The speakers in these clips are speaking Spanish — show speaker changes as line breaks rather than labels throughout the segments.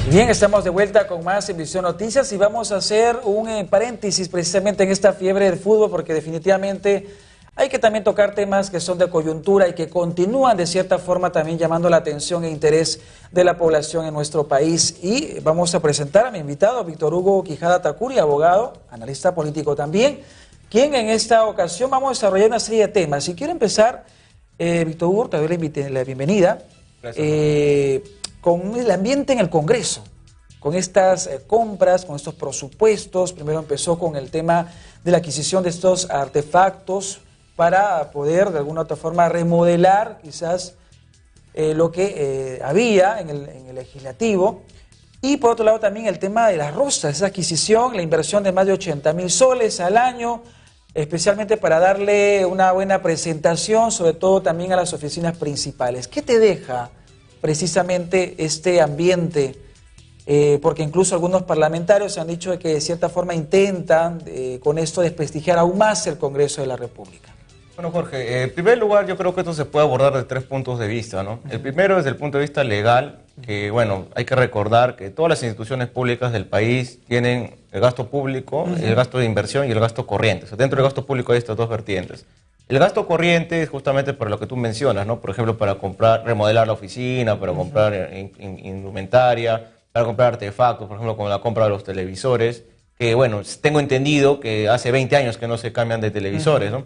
Bien, estamos de vuelta con más en Visión Noticias y vamos a hacer un paréntesis precisamente en esta fiebre del fútbol, porque definitivamente hay que también tocar temas que son de coyuntura y que continúan de cierta forma también llamando la atención e interés de la población en nuestro país. Y vamos a presentar a mi invitado, Víctor Hugo Quijada Tacuri, abogado, analista político también, quien en esta ocasión vamos a desarrollar una serie de temas. Y quiero empezar, Víctor Hugo, te doy la bienvenida. Con el ambiente en el Congreso, con estas compras, con estos presupuestos. Primero empezó con el tema de la adquisición de estos artefactos para poder de alguna u otra forma remodelar quizás lo que había en el legislativo. Y por otro lado también el tema de las rosas, esa adquisición, la inversión de más de 80.000 soles al año, especialmente para darle una buena presentación, sobre todo también a las oficinas principales. ¿Qué te deja precisamente este ambiente? Porque incluso algunos parlamentarios han dicho que de cierta forma intentan con esto desprestigiar aún más el Congreso de la República.
Bueno, Jorge, en primer lugar yo creo que esto se puede abordar de 3 puntos de vista, ¿no? El primero desde el punto de vista legal, que bueno, hay que recordar que todas las instituciones públicas del país tienen el gasto público, el gasto de inversión y el gasto corriente. O sea, dentro del gasto público hay estas dos vertientes. El gasto corriente es justamente para lo que tú mencionas, ¿no? Por ejemplo, para comprar, remodelar la oficina, para comprar indumentaria, para comprar artefactos, por ejemplo, como la compra de los televisores, que bueno, tengo entendido que hace 20 años que no se cambian de televisores, ¿no?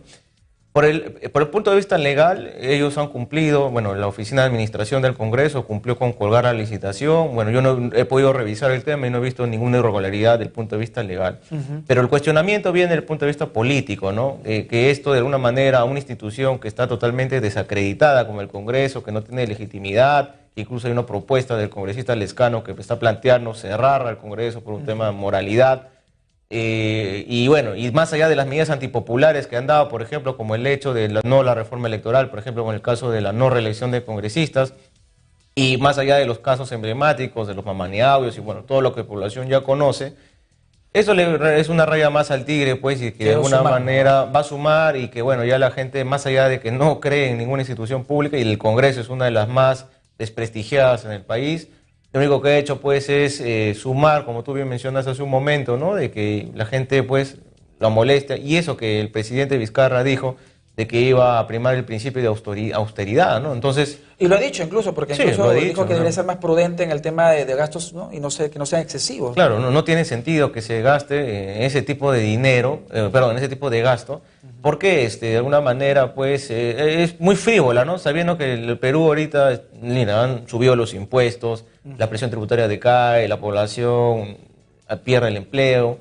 Por el punto de vista legal, ellos han cumplido, bueno, la Oficina de Administración del Congreso cumplió con colgar la licitación. Bueno, yo no he podido revisar el tema y no he visto ninguna irregularidad del punto de vista legal. Pero el cuestionamiento viene del punto de vista político, ¿no? Que esto de alguna manera, una institución que está totalmente desacreditada como el Congreso, que no tiene legitimidad, que incluso hay una propuesta del congresista Lescano que está planteando cerrar al Congreso por un tema de moralidad. Y bueno, y más allá de las medidas antipopulares que han dado, por ejemplo, como el hecho de la reforma electoral, por ejemplo, con el caso de la no reelección de congresistas, y más allá de los casos emblemáticos, de los mamaneaudios y bueno, todo lo que la población ya conoce, eso es una raya más al tigre, pues, y que de alguna manera va a sumar, y que bueno, ya la gente, más allá de que no cree en ninguna institución pública, y el Congreso es una de las más desprestigiadas en el país, lo único que ha hecho pues es sumar, como tú bien mencionas hace un momento, ¿no? De que la gente pues la molesta, y eso que el presidente Vizcarra dijo de que iba a primar el principio de austeridad, ¿no? Entonces,
y lo ha dicho incluso, porque
sí,
incluso
dicho,
dijo que debe ser más prudente en el tema de gastos, ¿no? Y que no sean excesivos.
Claro, no tiene sentido que se gaste en ese tipo de dinero, en ese tipo de gasto, porque de alguna manera pues es muy frívola, ¿no? Sabiendo que el Perú ahorita, mira, han subido los impuestos, la presión tributaria decae, la población pierde el empleo,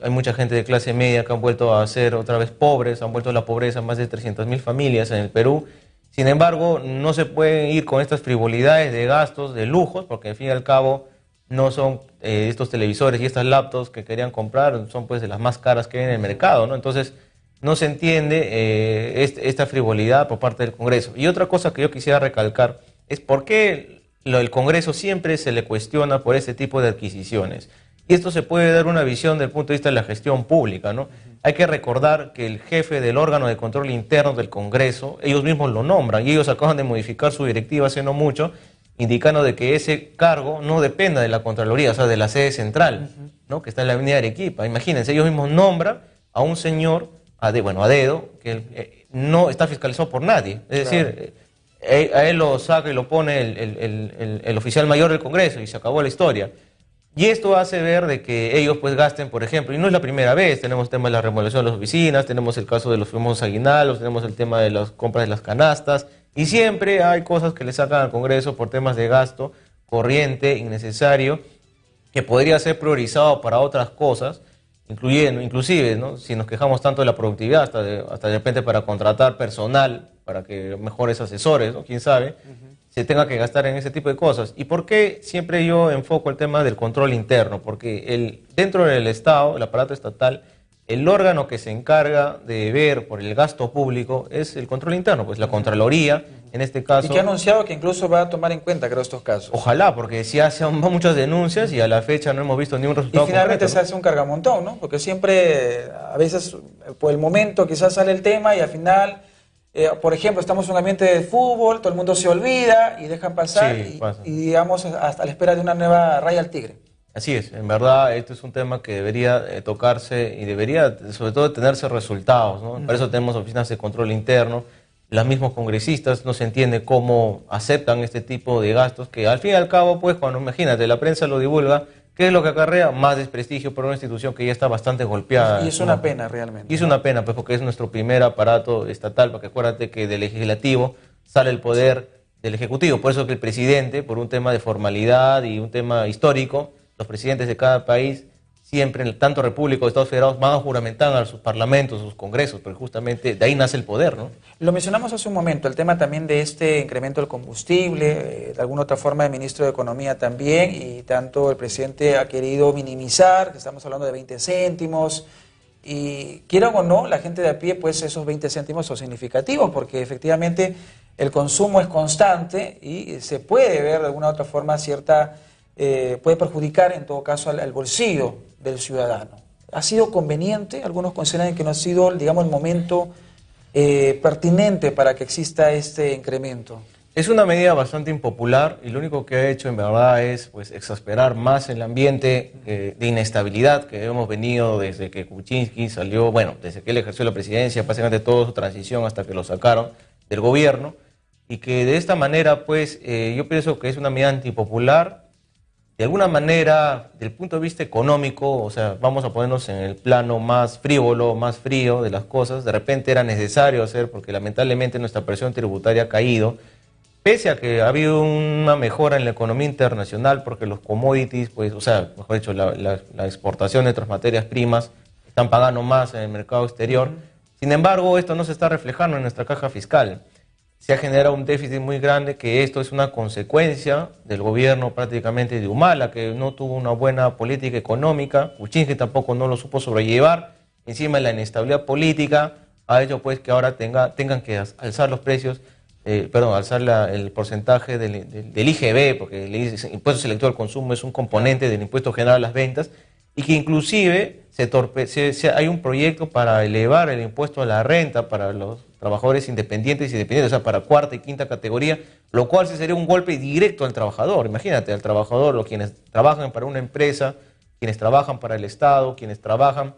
hay mucha gente de clase media que han vuelto a ser otra vez pobres, han vuelto a la pobreza más de 300.000 familias en el Perú. Sin embargo, no se pueden ir con estas frivolidades de gastos, de lujos, porque al fin y al cabo no son estos televisores y estas laptops que querían comprar, son pues de las más caras que hay en el mercado, ¿no? Entonces, no se entiende esta frivolidad por parte del Congreso. Y otra cosa que yo quisiera recalcar es por qué el Congreso siempre se le cuestiona por este tipo de adquisiciones. Y esto se puede dar una visión del punto de vista de la gestión pública, ¿no? Hay que recordar que el jefe del órgano de control interno del Congreso, ellos mismos lo nombran, y ellos acaban de modificar su directiva hace no mucho, indicando de que ese cargo no dependa de la Contraloría, o sea, de la sede central, ¿no? Que está en la avenida Arequipa. Imagínense, ellos mismos nombran a un señor, a dedo, que no está fiscalizado por nadie. Es decir, a él lo saca y lo pone el oficial mayor del Congreso y se acabó la historia. Y esto hace ver de que ellos pues gasten, por ejemplo, y no es la primera vez, tenemos el tema de la remodelación de las oficinas, tenemos el caso de los famosos aguinaldos, tenemos el tema de las compras de las canastas, y siempre hay cosas que le sacan al Congreso por temas de gasto corriente, innecesario, que podría ser priorizado para otras cosas, inclusive, ¿no? Si nos quejamos tanto de la productividad, hasta de repente para contratar personal, para que mejores asesores, ¿no? Quién sabe, se tenga que gastar en ese tipo de cosas. ¿Y por qué siempre yo enfoco el tema del control interno? Porque dentro del Estado, el aparato estatal, el órgano que se encarga de ver por el gasto público es el control interno, pues la Contraloría, en este caso.
Y que ha anunciado que incluso va a tomar en cuenta, creo, estos casos.
Ojalá, porque sí hace muchas denuncias y a la fecha no hemos visto ningún resultado.
Y finalmente
concreto, ¿no?
se hace un cargamontón, ¿no? Porque siempre, a veces, por el momento quizás sale el tema y al final por ejemplo, estamos en un ambiente de fútbol, todo el mundo se olvida y dejan pasar
Sí, pasa.
y digamos hasta la espera de una nueva raya al tigre.
Así es, en verdad esto es un tema que debería tocarse y debería sobre todo tenerse resultados, ¿no? Por eso tenemos oficinas de control interno, los mismos congresistas, no se entiende cómo aceptan este tipo de gastos que al fin y al cabo, pues cuando imagínate, la prensa lo divulga, ¿qué es lo que acarrea? Más desprestigio por una institución que ya está bastante golpeada.
Y es una pena realmente.
Y es una pena, pues porque es nuestro primer aparato estatal, porque acuérdate que del legislativo sale el poder del ejecutivo, por eso que el presidente, por un tema de formalidad y un tema histórico, los presidentes de cada país siempre, tanto República o Estados Federados, van a juramentar a sus parlamentos, a sus congresos, porque justamente de ahí nace el poder, ¿no?
Lo mencionamos hace un momento, el tema también de este incremento del combustible, de alguna otra forma el ministro de Economía también, y tanto el presidente ha querido minimizar, que estamos hablando de 20 céntimos, y quieran o no, la gente de a pie, pues esos 20 céntimos son significativos, porque efectivamente el consumo es constante y se puede ver de alguna u otra forma cierta, puede perjudicar en todo caso al bolsillo del ciudadano. ¿Ha sido conveniente? Algunos consideran que no ha sido, digamos, el momento pertinente para que exista este incremento.
Es una medida bastante impopular y lo único que ha hecho en verdad es pues exasperar más el ambiente de inestabilidad que hemos venido desde que Kuczynski salió, bueno, desde que él ejerció la presidencia, básicamente toda su transición hasta que lo sacaron del gobierno, y que de esta manera pues yo pienso que es una medida antipopular. De alguna manera, del punto de vista económico, o sea, vamos a ponernos en el plano más frívolo, más frío de las cosas, de repente era necesario hacer, porque lamentablemente nuestra presión tributaria ha caído, pese a que ha habido una mejora en la economía internacional, porque los commodities, pues, o sea, mejor dicho, la exportación de otras materias primas están pagando más en el mercado exterior. Sin embargo, esto no se está reflejando en nuestra caja fiscal. Se ha generado un déficit muy grande, que esto es una consecuencia del gobierno prácticamente de Humala, que no tuvo una buena política económica. Kuczynski tampoco no lo supo sobrellevar. Encima de la inestabilidad política ha hecho pues que ahora tengan que alzar los precios, alzar el porcentaje del IGB, porque el impuesto selectivo al consumo es un componente del impuesto general a las ventas, y que inclusive hay un proyecto para elevar el impuesto a la renta para los trabajadores independientes y dependientes, o sea, para cuarta y quinta categoría, lo cual sí sería un golpe directo al trabajador. Imagínate, al trabajador, o quienes trabajan para una empresa, quienes trabajan para el Estado, quienes trabajan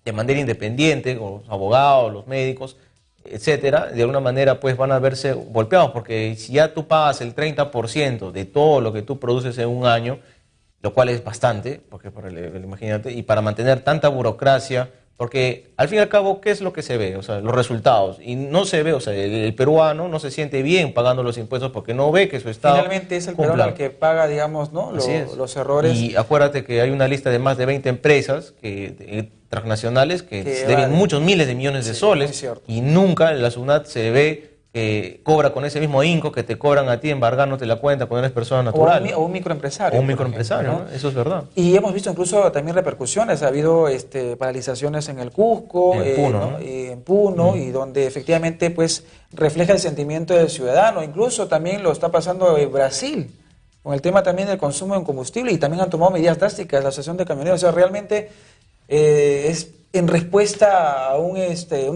de manera independiente, los abogados, los médicos, etcétera, de alguna manera pues van a verse golpeados, porque si ya tú pagas el 30% de todo lo que tú produces en un año, lo cual es bastante, porque imagínate, y para mantener tanta burocracia, porque al fin y al cabo, ¿qué es lo que se ve? O sea, los resultados. Y no se ve, o sea, el peruano no se siente bien pagando los impuestos porque no ve que su Estado
Finalmente es el peruano el que paga, digamos, ¿no? Los errores.
Y acuérdate que hay una lista de más de 20 empresas transnacionales que deben muchos miles de millones de soles, y nunca en la SUNAT se ve que cobra con ese mismo ahínco que te cobran a ti embargándote la cuenta cuando eres persona natural.
O un microempresario.
O un microempresario, ¿no? Eso es verdad.
Y hemos visto incluso también repercusiones. Ha habido paralizaciones en el Cusco,
en Puno,
¿no? En Puno, y donde efectivamente pues refleja el sentimiento del ciudadano. Incluso también lo está pasando en Brasil, con el tema también del consumo de combustible, y también han tomado medidas drásticas la Asociación de Camioneros. O sea, realmente es en respuesta a una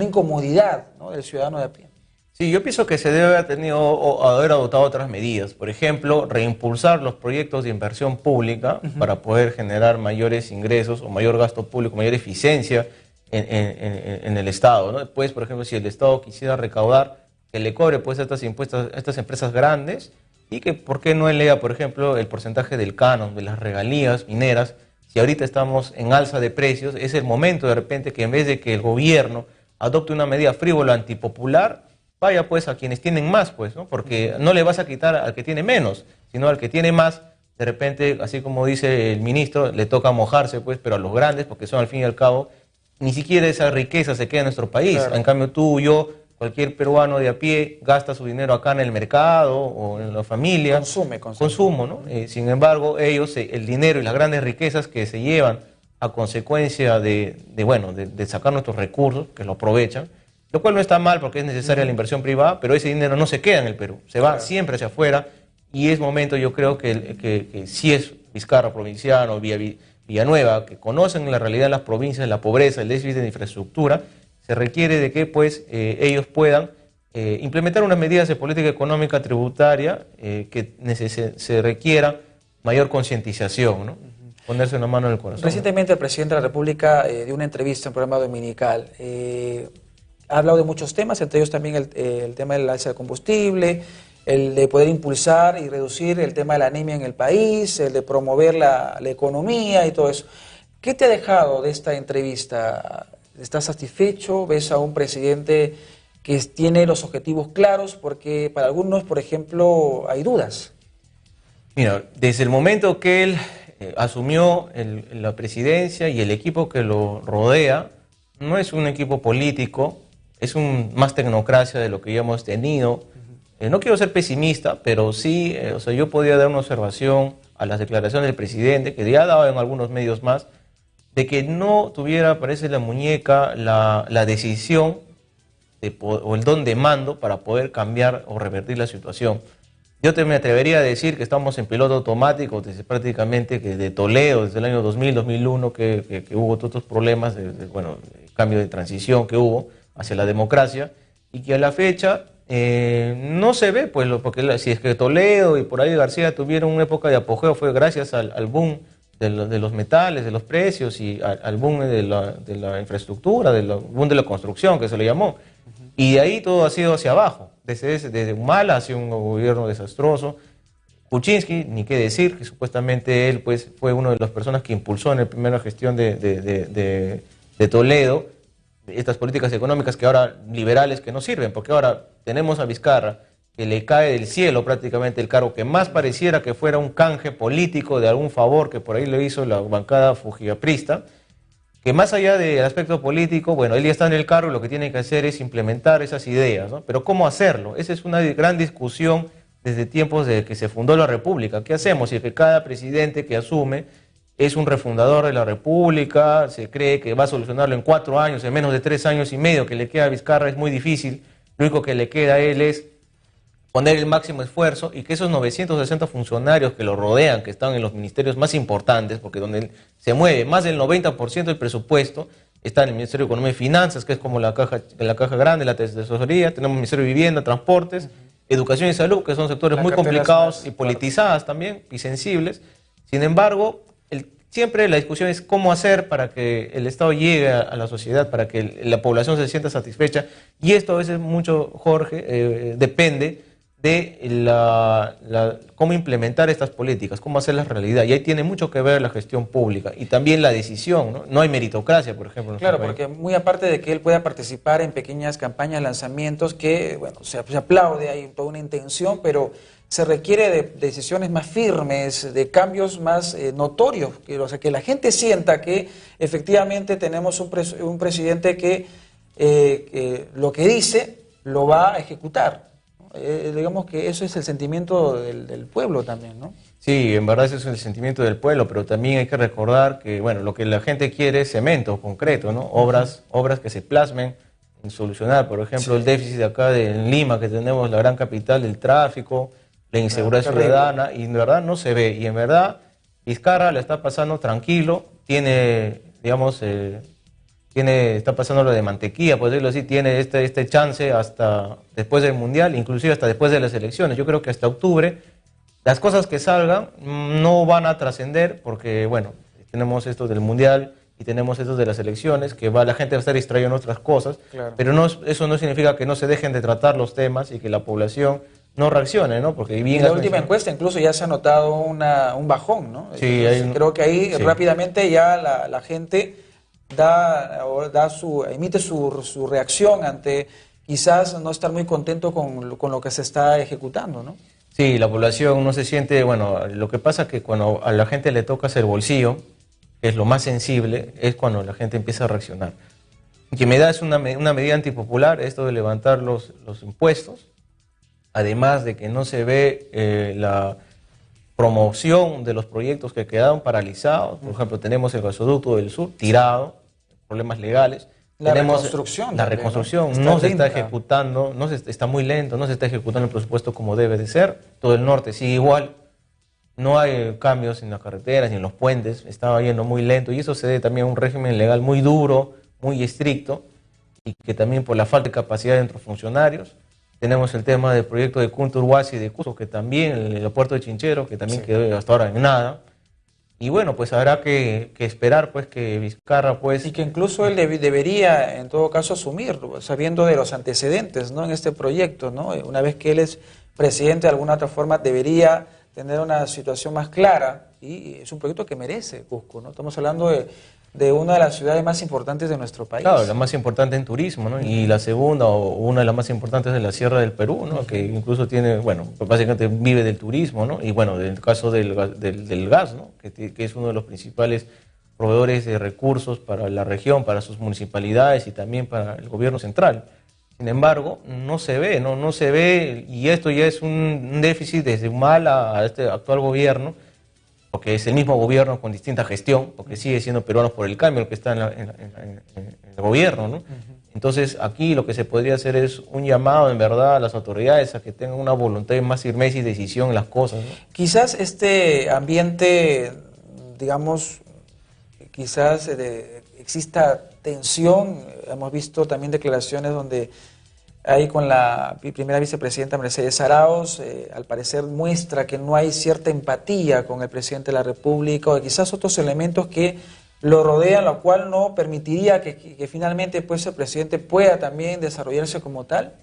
incomodidad, ¿no?, del ciudadano de a pie.
Sí, yo pienso que se debe haber adoptado otras medidas. Por ejemplo, reimpulsar los proyectos de inversión pública para poder generar mayores ingresos o mayor gasto público, mayor eficiencia en el Estado, ¿no? Después, por ejemplo, si el Estado quisiera recaudar, que le cobre pues a estas empresas grandes, y que por qué no eleva, por ejemplo, el porcentaje del canon, de las regalías mineras. Si ahorita estamos en alza de precios, es el momento de repente que en vez de que el gobierno adopte una medida frívola, antipopular, vaya pues a quienes tienen más, pues, ¿no? Porque no le vas a quitar al que tiene menos, sino al que tiene más. De repente, así como dice el ministro, le toca mojarse, pues, pero a los grandes, porque son al fin y al cabo, ni siquiera esa riqueza se queda en nuestro país. Claro. En cambio tú, yo, cualquier peruano de a pie gasta su dinero acá en el mercado o en la familia. Consumo, ¿no? Sin embargo, ellos, el dinero y las grandes riquezas que se llevan a consecuencia de sacar nuestros recursos, que lo aprovechan, lo cual no está mal porque es necesaria la inversión privada, pero ese dinero no se queda en el Perú, se va siempre hacia afuera, y es momento, yo creo que si es Vizcarra, Provinciano, Villanueva, que conocen la realidad de las provincias, la pobreza, el déficit de infraestructura, se requiere de que pues ellos puedan implementar unas medidas de política económica tributaria que se requiera mayor concientización, ¿no? Ponerse una mano en el corazón.
Recientemente el presidente de la República dio una entrevista en un programa dominical. Ha hablado de muchos temas, entre ellos también el tema del alza del combustible, el de poder impulsar y reducir el tema de la anemia en el país, el de promover la economía y todo eso. ¿Qué te ha dejado de esta entrevista? ¿Estás satisfecho? ¿Ves a un presidente que tiene los objetivos claros? Porque para algunos, por ejemplo, hay dudas.
Mira, desde el momento que él asumió la presidencia y el equipo que lo rodea, no es un equipo político, es más tecnocracia de lo que ya hemos tenido. No quiero ser pesimista, pero sí, o sea, yo podía dar una observación a las declaraciones del presidente, que ya daba en algunos medios más, de que no tuviera, parece la muñeca, la decisión o el don de mando para poder cambiar o revertir la situación. Yo me atrevería a decir que estamos en piloto automático desde prácticamente que de Toledo, desde el año 2000, 2001, que hubo todos estos problemas, bueno, el cambio de transición que hubo hacia la democracia, y que a la fecha no se ve, pues, porque si es que Toledo y por ahí García tuvieron una época de apogeo, fue gracias al boom de los metales, de los precios y al boom de la infraestructura, del boom de la construcción, que se le llamó. Y de ahí todo ha sido hacia abajo, desde Humala hacia un gobierno desastroso. Kuczynski, ni qué decir, que supuestamente él pues, fue una de las personas que impulsó en la primera gestión de Toledo estas políticas económicas que ahora liberales que no sirven, porque ahora tenemos a Vizcarra, que le cae del cielo prácticamente el cargo, que más pareciera que fuera un canje político de algún favor que por ahí le hizo la bancada fujiaprista, que más allá del aspecto político, bueno, él ya está en el cargo y lo que tiene que hacer es implementar esas ideas, ¿no? Pero ¿cómo hacerlo? Esa es una gran discusión desde tiempos de que se fundó la República. ¿Qué hacemos si es que cada presidente que asume es un refundador de la República, se cree que va a solucionarlo en 4 años, en menos de 3 años y medio que le queda a Vizcarra es muy difícil? Lo único que le queda a él es poner el máximo esfuerzo y que esos 960 funcionarios que lo rodean, que están en los ministerios más importantes, porque donde se mueve más del 90% del presupuesto, está en el Ministerio de Economía y Finanzas, que es como la caja grande, la tesorería, tenemos el Ministerio de Vivienda, Transportes, Educación y Salud, que son sectores muy complicados y politizadas también, y sensibles. Sin embargo, siempre la discusión es cómo hacer para que el Estado llegue a la sociedad, para que la población se sienta satisfecha, y esto a veces mucho, Jorge, depende de cómo implementar estas políticas, cómo hacerlas realidad. Y ahí tiene mucho que ver la gestión pública y también la decisión, ¿no? No hay meritocracia, por ejemplo.
Claro, porque muy aparte de que él pueda participar en pequeñas campañas, lanzamientos, que bueno, se aplaude, hay toda una intención, pero se requiere de decisiones más firmes, de cambios más notorios, o sea, que la gente sienta que efectivamente tenemos un presidente que lo que dice lo va a ejecutar. Digamos que eso es el sentimiento del pueblo también, ¿no?
Sí, en verdad ese es el sentimiento del pueblo, pero también hay que recordar que, bueno, lo que la gente quiere es cemento concreto, ¿no? Obras que se plasmen en solucionar, por ejemplo, el déficit de acá en Lima, que tenemos la gran capital del tráfico, la inseguridad ciudadana, y en verdad no se ve. Y en verdad Vizcarra la está pasando tranquilo, tiene, digamos, está pasando lo de mantequilla, por decirlo así, tiene este chance hasta después del Mundial, inclusive hasta después de las elecciones. Yo creo que hasta octubre las cosas que salgan no van a trascender porque, bueno, tenemos esto del Mundial y tenemos esto de las elecciones, que la gente va a estar distraída en otras cosas, claro. Pero eso no significa que no se dejen de tratar los temas y que la población no reaccione, ¿no? Porque bien
en la última encuesta incluso ya se ha notado un bajón, ¿no?
Sí,
creo que ahí rápidamente ya la gente emite su reacción ante quizás no estar muy contento con lo que se está ejecutando, ¿no?
Sí, la población no se siente, bueno, lo que pasa es que cuando a la gente le tocas el bolsillo, que es lo más sensible, es cuando la gente empieza a reaccionar. Que me da es una medida antipopular, esto de levantar los impuestos, además de que no se ve la promoción de los proyectos que quedaron paralizados. Por ejemplo, tenemos el gasoducto del sur tirado, problemas legales. Tenemos la reconstrucción no se está ejecutando, está muy lento, no se está ejecutando el presupuesto como debe de ser. Todo el norte sigue igual, no hay cambios en las carreteras ni en los puentes, estaba yendo muy lento y eso se debe también a un régimen legal muy duro, muy estricto y que también por la falta de capacidad de nuestros funcionarios. Tenemos el tema del proyecto de Cunturhuasi de Cusco, que también, el aeropuerto de Chinchero, que también quedó hasta ahora en nada. Y bueno, pues habrá que esperar pues que Vizcarra pues...
Y que incluso él debería en todo caso asumirlo, sabiendo de los antecedentes, ¿no?, en este proyecto, ¿no? Una vez que él es presidente, de alguna otra forma debería tener una situación más clara, y es un proyecto que merece Cusco, ¿no? Estamos hablando de una de las ciudades más importantes de nuestro país.
Claro, la más importante en turismo, ¿no? Y la segunda, o una de las más importantes de la Sierra del Perú, ¿no? Que incluso tiene, bueno, básicamente vive del turismo, ¿no? Y bueno, en el caso del gas, ¿no? Que es uno de los principales proveedores de recursos para la región, para sus municipalidades y también para el gobierno central. Sin embargo, no se ve, no se ve, y esto ya es un déficit desde Humala a este actual gobierno, porque es el mismo gobierno con distinta gestión, porque sigue siendo Peruanos por el Cambio el que está en el gobierno, ¿no? Entonces, aquí lo que se podría hacer es un llamado, en verdad, a las autoridades a que tengan una voluntad de más firmeza y decisión en las cosas, ¿no?
Quizás este ambiente, digamos, quizás exista tensión. Hemos visto también declaraciones donde ahí con la primera vicepresidenta Mercedes Arauz, al parecer muestra que no hay cierta empatía con el presidente de la República, o quizás otros elementos que lo rodean, lo cual no permitiría que finalmente pues, el presidente pueda también desarrollarse como tal.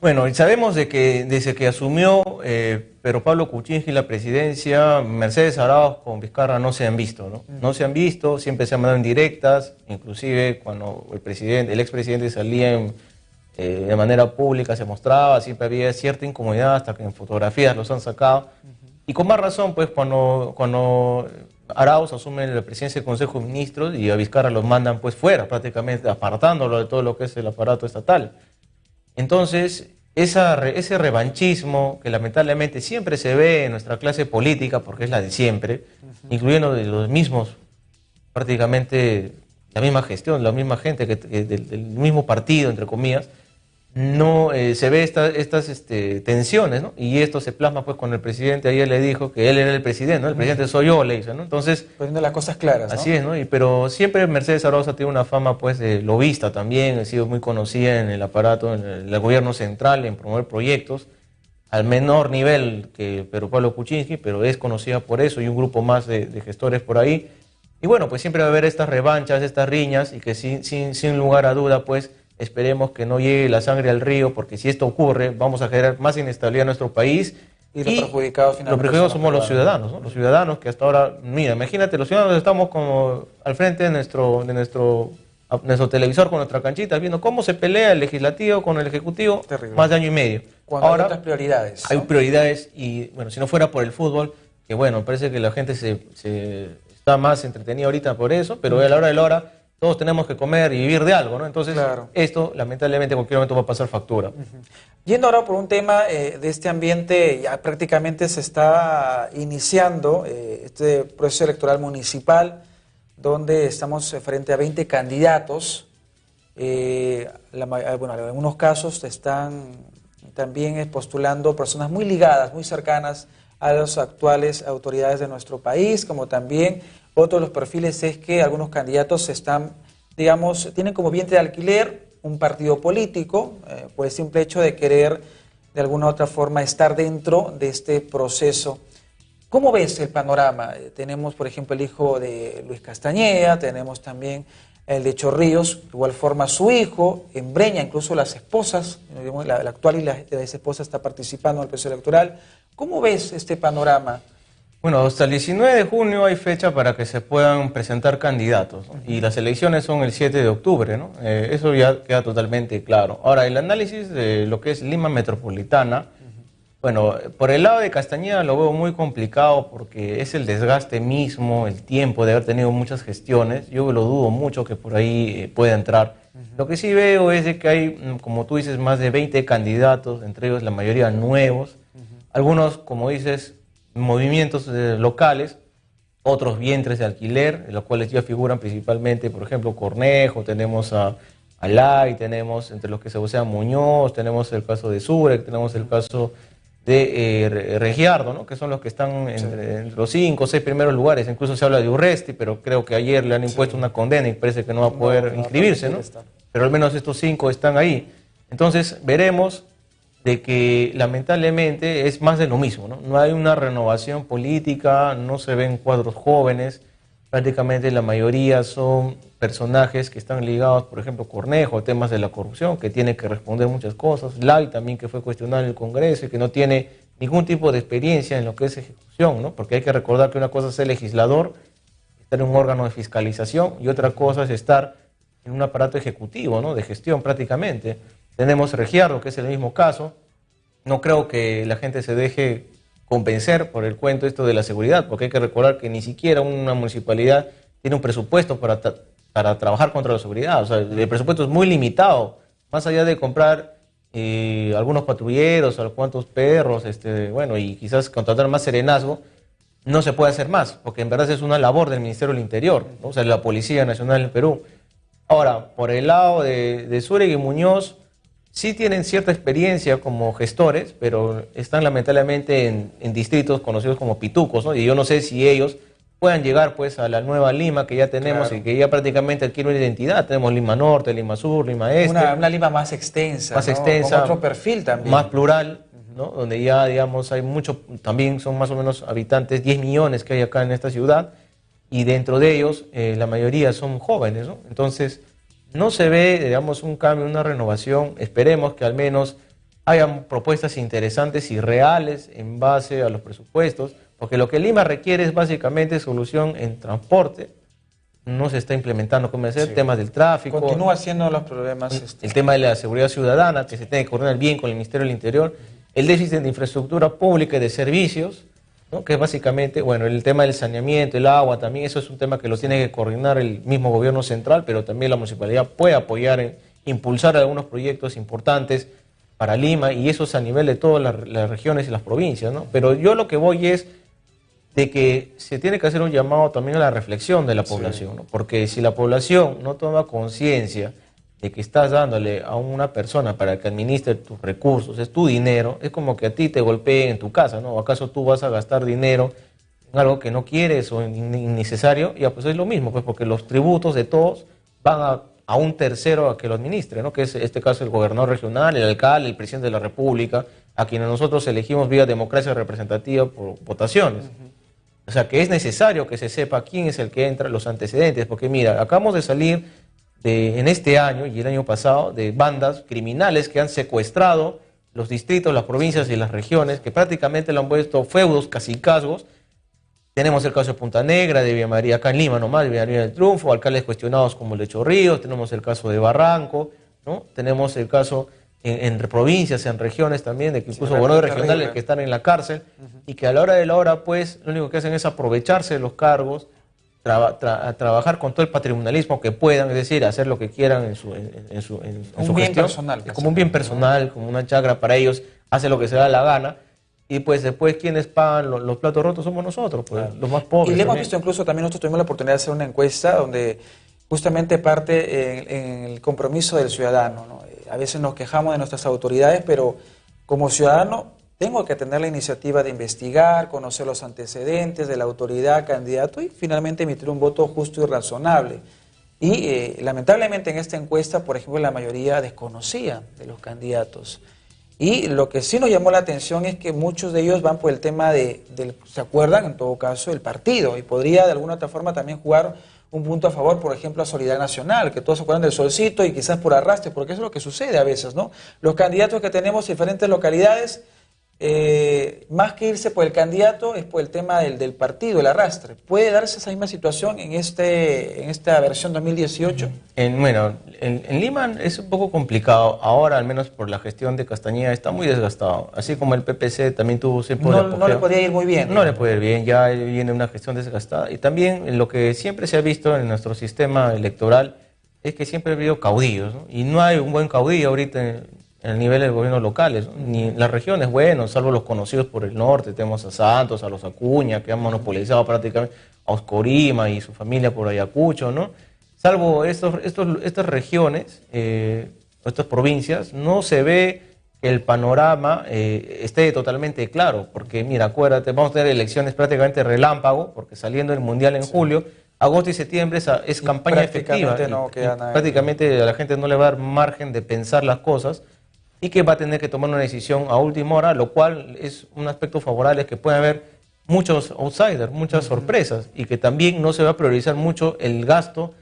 Bueno, y sabemos de que desde que asumió Pedro Pablo Kuczynski la presidencia, Mercedes Arauz con Vizcarra no se han visto, ¿no? No se han visto, siempre se han mandado indirectas, inclusive cuando el expresidente salía de manera pública, se mostraba, siempre había cierta incomodidad, hasta que en fotografías los han sacado. Y con más razón, pues, cuando Arauz asume la presidencia del Consejo de Ministros y a Vizcarra los mandan pues fuera, prácticamente apartándolo de todo lo que es el aparato estatal. Entonces, ese revanchismo que lamentablemente siempre se ve en nuestra clase política, porque es la de siempre, incluyendo de los mismos, prácticamente la misma gestión, la misma gente del mismo partido, entre comillas, no se ve estas tensiones, ¿no? Y esto se plasma pues cuando el presidente ayer le dijo que él era el presidente, ¿no? El presidente soy yo, le dice, ¿no? Entonces,
poniendo las cosas claras, ¿no?
Así es, ¿no? Pero siempre Mercedes Arauz ha tenido una fama pues de lobista también, ha sido muy conocida en el aparato, en el gobierno central, en promover proyectos, al menor nivel que Pedro Pablo Kuczynski, pero es conocida por eso, y un grupo más de gestores por ahí. Y bueno, pues siempre va a haber estas revanchas, estas riñas, y que sin lugar a duda, pues, esperemos que no llegue la sangre al río, porque si esto ocurre, vamos a generar más inestabilidad en nuestro país.
Y los perjudicados finalmente
los perjudicados somos los ciudadanos, ¿no? Los ciudadanos que hasta ahora, mira, imagínate, los ciudadanos estamos como al frente de nuestro televisor con nuestra canchita, viendo cómo se pelea el legislativo con el ejecutivo.
Terrible.
Más de año y medio.
Cuando
ahora
hay otras prioridades, ¿no?
Hay prioridades y, bueno, si no fuera por el fútbol, que bueno, parece que la gente se está más entretenida ahorita por eso, pero a la hora de la hora todos tenemos que comer y vivir de algo, ¿no? Entonces, claro, esto lamentablemente en cualquier momento va a pasar factura.
Yendo ahora por un tema de este ambiente, ya prácticamente se está iniciando este proceso electoral municipal, donde estamos frente a 20 candidatos. Bueno, en algunos casos están también postulando personas muy ligadas, muy cercanas a las actuales autoridades de nuestro país, como también otro de los perfiles es que algunos candidatos están, digamos, tienen como vientre de alquiler un partido político, por el simple hecho de querer de alguna u otra forma estar dentro de este proceso. ¿Cómo ves el panorama? Tenemos, por ejemplo, el hijo de Luis Castañeda, tenemos también el de Chorrillos, de igual forma su hijo, en Breña, incluso las esposas, la actual y la ex esposa está participando en el proceso electoral. ¿Cómo ves este panorama?
Bueno, hasta el 19 de junio hay fecha para que se puedan presentar candidatos, ¿no? Y las elecciones son el 7 de octubre, ¿no? Eso ya queda totalmente claro. Ahora, el análisis de lo que es Lima Metropolitana, bueno, por el lado de Castañeda lo veo muy complicado porque es el desgaste mismo, el tiempo de haber tenido muchas gestiones. Yo lo dudo mucho que por ahí pueda entrar. Lo que sí veo es de que hay, como tú dices, más de 20 candidatos, entre ellos la mayoría nuevos. Algunos, como dices, movimientos locales, otros vientres de alquiler, en los cuales ya figuran principalmente, por ejemplo, Cornejo, tenemos a Alay, tenemos entre los que se vocea Muñoz, tenemos el caso de Surek, tenemos el caso de Regiardo, ¿no? Que son los que están en los 5 o 6 primeros lugares. Incluso se habla de Urresti, pero creo que ayer le han impuesto una condena y parece que no va a poder inscribirse, ¿no? Pero al menos estos 5 están ahí. Entonces veremos de que lamentablemente es más de lo mismo, ¿no? No hay una renovación política, no se ven cuadros jóvenes, prácticamente la mayoría son personajes que están ligados, por ejemplo, Cornejo, a temas de la corrupción, que tiene que responder muchas cosas, Lai también, que fue cuestionado en el Congreso y que no tiene ningún tipo de experiencia en lo que es ejecución, ¿no? Porque hay que recordar que una cosa es ser legislador, estar en un órgano de fiscalización, y otra cosa es estar en un aparato ejecutivo, ¿no? De gestión prácticamente. Tenemos Regiardo, que es el mismo caso. No creo que la gente se deje convencer por el cuento esto de la seguridad, porque hay que recordar que ni siquiera una municipalidad tiene un presupuesto para trabajar contra la seguridad. O sea, el presupuesto es muy limitado, más allá de comprar algunos patrulleros, algunos cuantos perros, bueno, y quizás contratar más serenazgo, no se puede hacer más, porque en verdad es una labor del Ministerio del Interior, ¿no? O sea, la Policía Nacional del Perú. Ahora, por el lado de Zúñiga y Muñoz, sí tienen cierta experiencia como gestores, pero están lamentablemente en distritos conocidos como pitucos, ¿no? Y yo no sé si ellos puedan llegar pues a la nueva Lima que ya tenemos, claro, y que ya prácticamente adquiere una identidad. Tenemos Lima Norte, Lima Sur, Lima Este.
Una Lima más extensa,
más
¿no?
extensa,
con otro perfil también.
Más plural, ¿no? Donde ya, digamos, hay mucho, también son más o menos habitantes, 10 millones que hay acá en esta ciudad, y dentro de ellos la mayoría son jóvenes, ¿no? Entonces no se ve, digamos, un cambio, una renovación. Esperemos que al menos hayan propuestas interesantes y reales en base a los presupuestos, porque lo que Lima requiere es básicamente solución en transporte. No se está implementando como hacer, sí, temas del tráfico.
Continúa siendo los problemas.
El tema de la seguridad ciudadana, que se tiene que coordinar bien con el Ministerio del Interior. El déficit de infraestructura pública y de servicios, ¿no? Que es básicamente, bueno, el tema del saneamiento, el agua también, eso es un tema que lo tiene que coordinar el mismo gobierno central, pero también la municipalidad puede apoyar, impulsar algunos proyectos importantes para Lima, y eso es a nivel de todas las regiones y las provincias, ¿no? Pero yo lo que voy es de que se tiene que hacer un llamado también a la reflexión de la población, sí, ¿no? Porque si la población no toma conciencia de que estás dándole a una persona para que administre tus recursos, es tu dinero, es como que a ti te golpeen en tu casa, ¿no? ¿O acaso tú vas a gastar dinero en algo que no quieres o innecesario? Ya, pues es lo mismo, pues, porque los tributos de todos van a un tercero a que lo administre, ¿no? Que es este caso el gobernador regional, el alcalde, el presidente de la República, a quienes nosotros elegimos vía democracia representativa por votaciones. O sea, que es necesario que se sepa quién es el que entra, los antecedentes, porque mira, acabamos de salir en este año y el año pasado de bandas criminales que han secuestrado los distritos, las provincias y las regiones, que prácticamente le han puesto feudos, cacicazgos. Tenemos el caso de Punta Negra, de Villa María, acá en Lima nomás, de Villa María del Triunfo, alcaldes cuestionados como el de Chorrillos, tenemos el caso de Barranco, ¿no? Tenemos el caso en provincias, en regiones también, de que incluso gobernadores regionales que están en la cárcel, y que a la hora de la hora, pues, lo único que hacen es aprovecharse de los cargos, trabajar con todo el patrimonialismo que puedan, es decir, hacer lo que quieran en su
bien personal.
Es como un bien personal, como una chacra para ellos, hace lo que se da la gana, y pues después quienes pagan los platos rotos somos nosotros, pues, claro, los más pobres.
Y le hemos visto incluso, también nosotros tuvimos la oportunidad de hacer una encuesta donde justamente parte en el compromiso del ciudadano, ¿no? A veces nos quejamos de nuestras autoridades, pero como ciudadano tengo que tener la iniciativa de investigar, conocer los antecedentes de la autoridad, candidato, y finalmente emitir un voto justo y razonable. Y lamentablemente en esta encuesta, por ejemplo, la mayoría desconocía de los candidatos. Y lo que sí nos llamó la atención es que muchos de ellos van por el tema ¿se acuerdan? En todo caso, el partido, y podría de alguna otra forma también jugar un punto a favor, por ejemplo, a Solidaridad Nacional, que todos se acuerdan del Solcito y quizás por arrastre, porque eso es lo que sucede a veces, ¿no? Los candidatos que tenemos en diferentes localidades, más que irse por el candidato, es por el tema del partido, el arrastre. ¿Puede darse esa misma situación en esta versión 2018?
Bueno, en Lima es un poco complicado. Ahora, al menos por la gestión de Castañeda, está muy desgastado. Así como el PPC también tuvo siempre
no le podía ir muy bien.
No le puede ir bien, ya viene una gestión desgastada. Y también lo que siempre se ha visto en nuestro sistema electoral es que siempre ha habido caudillos, ¿no? Y no hay un buen caudillo ahorita en el nivel de gobiernos locales, ¿no? Ni en las regiones, bueno, salvo los conocidos por el norte, tenemos a Santos, a los Acuña, que han monopolizado prácticamente, a Oscorima y su familia por Ayacucho, ¿no? Salvo estas regiones, estas provincias, no se ve que el panorama esté totalmente claro, porque mira, acuérdate, vamos a tener elecciones prácticamente relámpago, porque saliendo el Mundial en julio, agosto y septiembre es campaña efectiva.
No queda nada.
Prácticamente a la gente no le va a dar margen de pensar las cosas, y que va a tener que tomar una decisión a última hora, lo cual es un aspecto favorable, es que puede haber muchos outsiders, muchas sorpresas, y que también no se va a priorizar mucho el gasto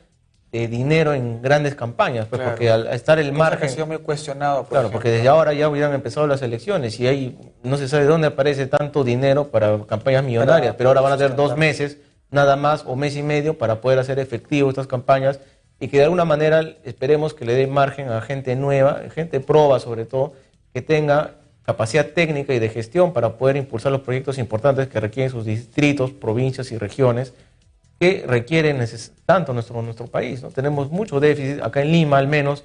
de dinero en grandes campañas, pues,
Claro.
porque al estar el margen...
ha sido muy cuestionado,
Claro, porque desde ahora ya hubieran empezado las elecciones y ahí no se sabe de dónde aparece tanto dinero para campañas millonarias, pero ahora van a tener 2 meses nada más o mes y medio para poder hacer efectivo estas campañas y que de alguna manera esperemos que le dé margen a gente nueva, gente proba sobre todo, que tenga capacidad técnica y de gestión para poder impulsar los proyectos importantes que requieren sus distritos, provincias y regiones, que requieren tanto nuestro país, ¿no? Tenemos mucho déficit, acá en Lima al menos,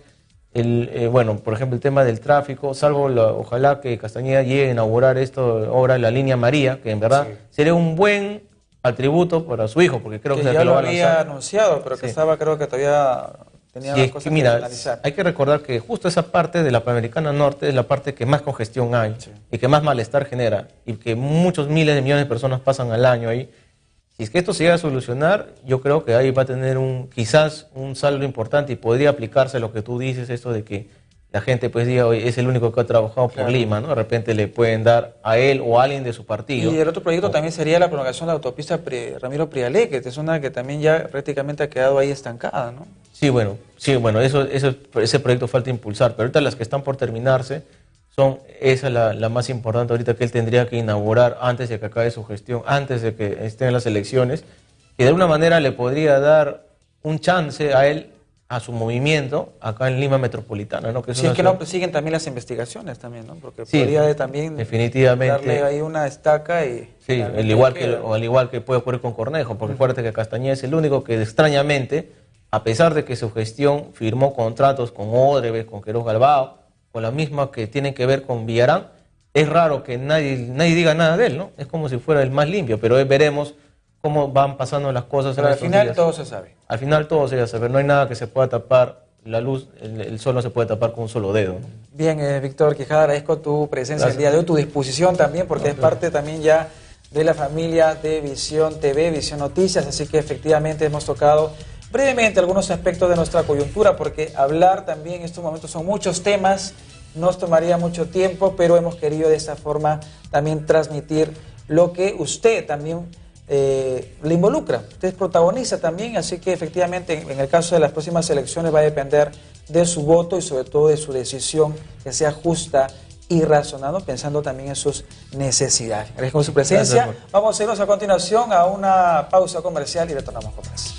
bueno, por ejemplo, el tema del tráfico, salvo ojalá que Castañeda llegue a inaugurar esta obra, la línea María, que en verdad sería un buen atributo para su hijo, porque creo que
ya
lo
lo
va a
había
lanzar.
anunciado, pero que estaba, creo que todavía tenía
Sí,
las
es
cosas
que mira,
que finalizar.
hay que recordar que justo esa parte de la Panamericana Norte es la parte que más congestión hay y que más malestar genera y que muchos miles de millones de personas pasan al año ahí. Si es que esto se llega a solucionar, yo creo que ahí va a tener quizás un saldo importante y podría aplicarse lo que tú dices, esto de que la gente pues diga, oye, es el único que ha trabajado por Lima, ¿no? De repente le pueden dar a él o a alguien de su partido.
Y el otro proyecto también sería la prolongación de la autopista Ramiro Prialé, que es una que también ya prácticamente ha quedado ahí estancada, ¿no?
Sí, bueno, ese proyecto falta impulsar, pero ahorita las que están por terminarse esa es la más importante ahorita que él tendría que inaugurar antes de que acabe su gestión, antes de que estén las elecciones, y de alguna manera le podría dar un chance a él, a su movimiento, acá en Lima Metropolitana, ¿no? Que
Si es que no, pues siguen también las investigaciones también, ¿no? Porque
sí,
podría también
definitivamente
darle ahí una estaca y...
Sí, al igual que puede ocurrir con Cornejo, porque acuérdate que Castañeda es el único que extrañamente, a pesar de que su gestión firmó contratos con Odebrecht, con Queiroz Galbao, con la misma que tienen que ver con Villarán, es raro que nadie diga nada de él, ¿no? Es como si fuera el más limpio, pero veremos cómo van pasando las cosas.
Pero al final todo se sabe.
Al final todo se sabe, no hay nada que se pueda tapar, la luz, el sol no se puede tapar con un solo dedo, ¿no?
Bien, Víctor Quijada, agradezco tu presencia el día de hoy, tu disposición también, porque es parte también ya de la familia de Visión TV, Visión Noticias, así que efectivamente hemos tocado brevemente algunos aspectos de nuestra coyuntura, porque hablar también en estos momentos son muchos temas, nos tomaría mucho tiempo, pero hemos querido de esta forma también transmitir lo que usted también le involucra, usted protagoniza también, así que efectivamente en el caso de las próximas elecciones va a depender de su voto y sobre todo de su decisión que sea justa y razonada, pensando también en sus necesidades. Agradezco su presencia. Vamos a irnos a continuación a una pausa comercial y retornamos con más.